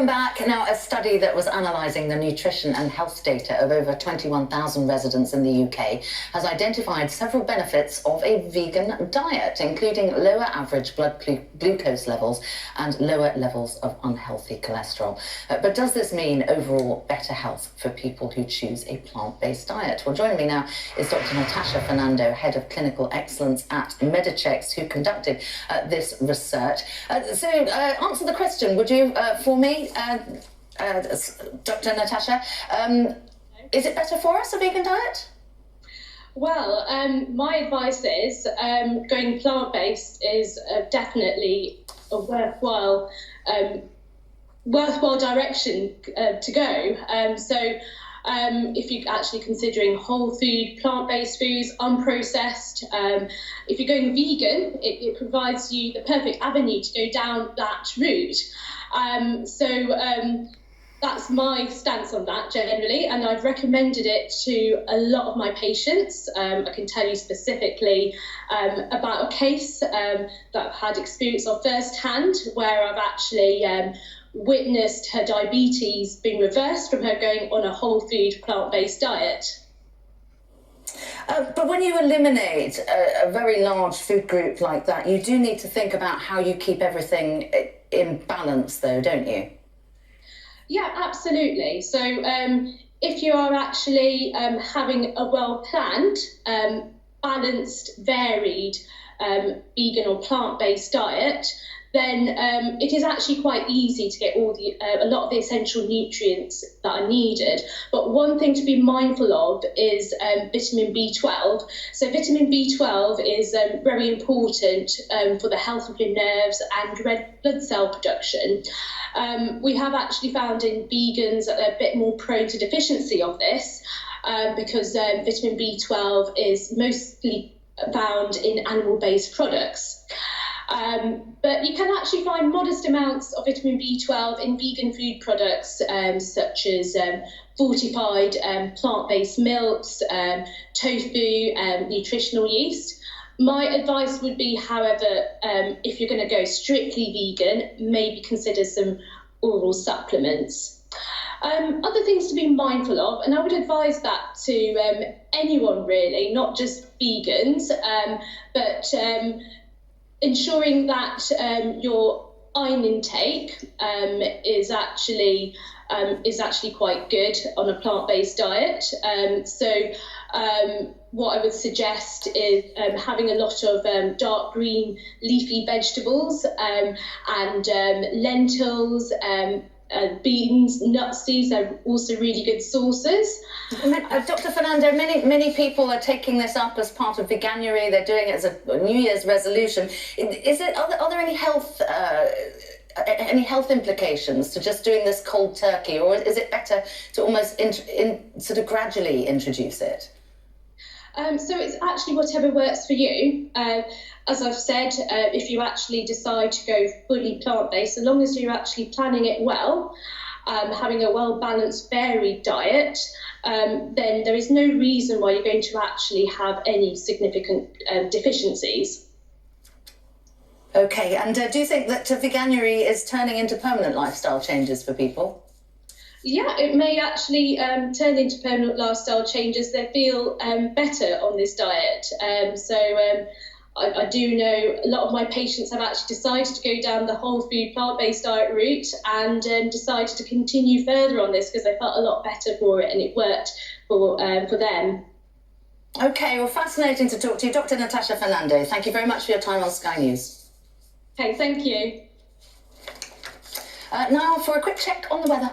Welcome back. Now, a study that was analysing the nutrition and health data of over 21,000 residents in the UK has identified several benefits of a vegan diet, including lower average blood glucose levels and lower levels of unhealthy cholesterol. But does this mean overall better health for people who choose a plant-based diet? Well, joining me now is Dr. Natasha Fernando, Head of Clinical Excellence at Medichecks, who conducted this research. So answer the question, would you, for me, Dr. Natasha, is it better for us, a vegan diet? Well, my advice is going plant-based is definitely a worthwhile direction to go. So if you're actually considering whole food, plant-based foods, unprocessed, if you're going vegan, it provides you the perfect avenue to go down that route. That's my stance on that generally, and I've recommended it to a lot of my patients. I can tell you specifically about a case that I've had experience of firsthand, where I've actually witnessed her diabetes being reversed from her going on a whole food plant-based diet. But when you eliminate a very large food group like that, you do need to think about how you keep everything in balance, though, don't you? Yeah, absolutely. So if you are actually having a well-planned, balanced, varied vegan or plant-based diet, then it is actually quite easy to get a lot of the essential nutrients that are needed. But one thing to be mindful of is vitamin B12. So vitamin B12 is very important for the health of your nerves and red blood cell production. We have actually found in vegans that they're a bit more prone to deficiency of this because vitamin B12 is mostly found in animal-based products. But you can actually find modest amounts of vitamin B12 in vegan food products such as fortified plant-based milks, tofu, nutritional yeast. My advice would be, however, if you're going to go strictly vegan, maybe consider some oral supplements. Other things to be mindful of, and I would advise that to anyone really, not just vegans, but ensuring that your iron intake is actually quite good on a plant-based diet. What I would suggest is having a lot of dark green leafy vegetables and lentils, beans, nuts. These are also really good sources. Dr. Fernando, many people are taking this up as part of veganuary. They're doing it as a New Year's resolution. Are there any health implications to just doing this cold turkey, or is it better to almost sort of gradually introduce it? So it's actually whatever works for you. As I've said, if you actually decide to go fully plant-based, so long as you're actually planning it well, having a well-balanced, varied diet, then there is no reason why you're going to actually have any significant deficiencies. Okay, and do you think that veganuary is turning into permanent lifestyle changes for people? Yeah, it may actually turn into permanent lifestyle changes. They feel better on this diet. I do know a lot of my patients have actually decided to go down the whole food plant-based diet route and decided to continue further on this because they felt a lot better for it and it worked for them. Okay, well, fascinating to talk to you. Dr. Natasha Fernando, thank you very much for your time on Sky News. Okay, thank you. Now for a quick check on the weather.